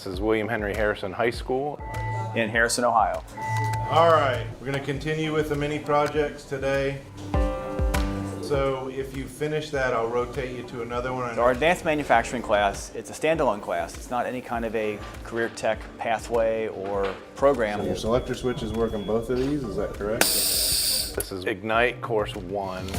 This is William Henry Harrison High School in Harrison, Ohio. All right, we're going to continue with the mini projects today. So if you finish that, I'll rotate you to another one. So our advanced manufacturing class, it's a standalone class. It's not any kind of a career tech pathway or program. So your selector switches work on both of these, is that correct? This is Ignite Course 1.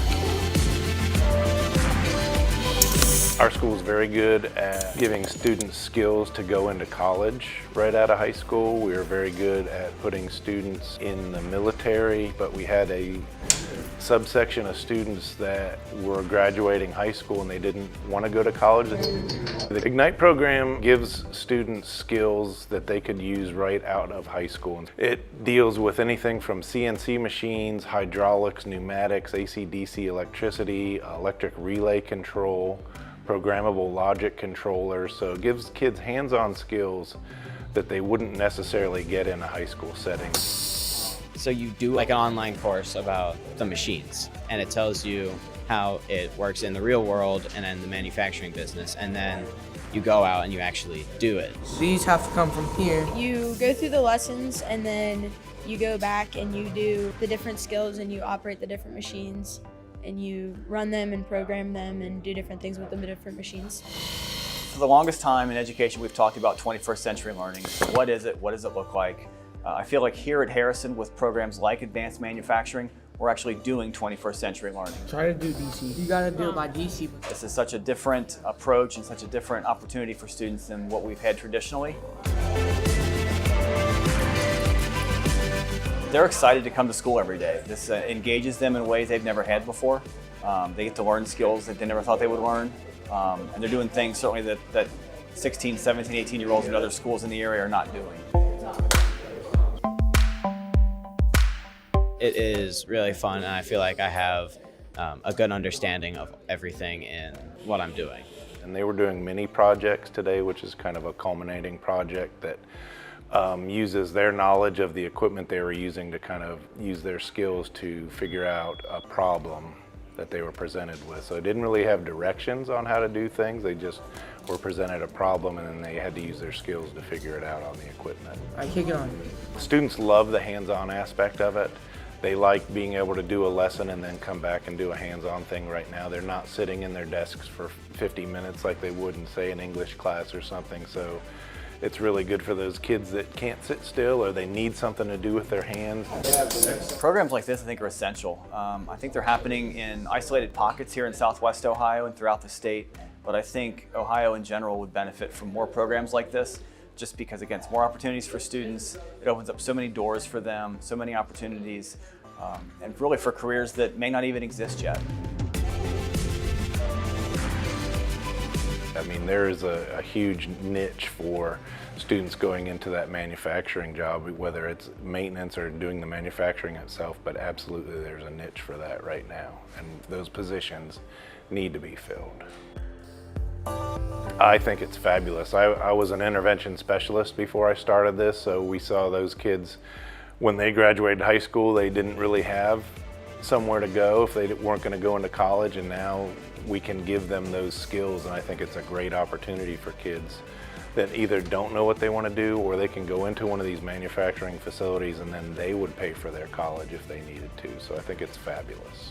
Our school is very good at giving students skills to go into college right out of high school. We are very good at putting students in the military, but we had a subsection of students that were graduating high school and they didn't want to go to college. The Ignite program gives students skills that they could use right out of high school. It deals with anything from CNC machines, hydraulics, pneumatics, AC/DC electricity, electric relay control, programmable logic controllers. So it gives kids hands-on skills that they wouldn't necessarily get in a high school setting. So you do like an online course about the machines, and it tells you how it works in the real world and in the manufacturing business, and then you go out and you actually do it. These have to come from here. You go through the lessons and then you go back and you do the different skills and you operate the different machines and you run them and program them and do different things with the different machines. For the longest time in education, we've talked about 21st century learning. What is it? What does it look like? I feel like here at Harrison, with programs like advanced manufacturing, we're actually doing 21st century learning. Try to do DC. You gotta do it by DC. This is such a different approach and such a different opportunity for students than what we've had traditionally. They're excited to come to school every day. This engages them in ways they've never had before. They get to learn skills that they never thought they would learn. And they're doing things certainly that 16, 17, 18-year-olds in other schools in the area are not doing. It is really fun, and I feel like I have a good understanding of everything in what I'm doing. And they were doing mini projects today, which is kind of a culminating project that uses their knowledge of the equipment they were using to kind of use their skills to figure out a problem that they were presented with. So it didn't really have directions on how to do things. They just were presented a problem and then they had to use their skills to figure it out on the equipment. I kick it on. Students love the hands-on aspect of it. They like being able to do a lesson and then come back and do a hands-on thing right now. They're not sitting in their desks for 50 minutes like they would in, say, an English class or something. So it's really good for those kids that can't sit still or they need something to do with their hands. Programs like this, I think, are essential. I think they're happening in isolated pockets here in Southwest Ohio and throughout the state, but I think Ohio in general would benefit from more programs like this, just because, again, it's more opportunities for students. It opens up so many doors for them, so many opportunities, and really for careers that may not even exist yet. I mean, there is a huge niche for students going into that manufacturing job, whether it's maintenance or doing the manufacturing itself, but absolutely there's a niche for that right now, and those positions need to be filled. I think it's fabulous. I was an intervention specialist before I started this, so we saw those kids when they graduated high school. They didn't really have somewhere to go if they weren't going to go into college, and now we can give them those skills, and I think it's a great opportunity for kids that either don't know what they want to do, or they can go into one of these manufacturing facilities and then they would pay for their college if they needed to. So I think it's fabulous.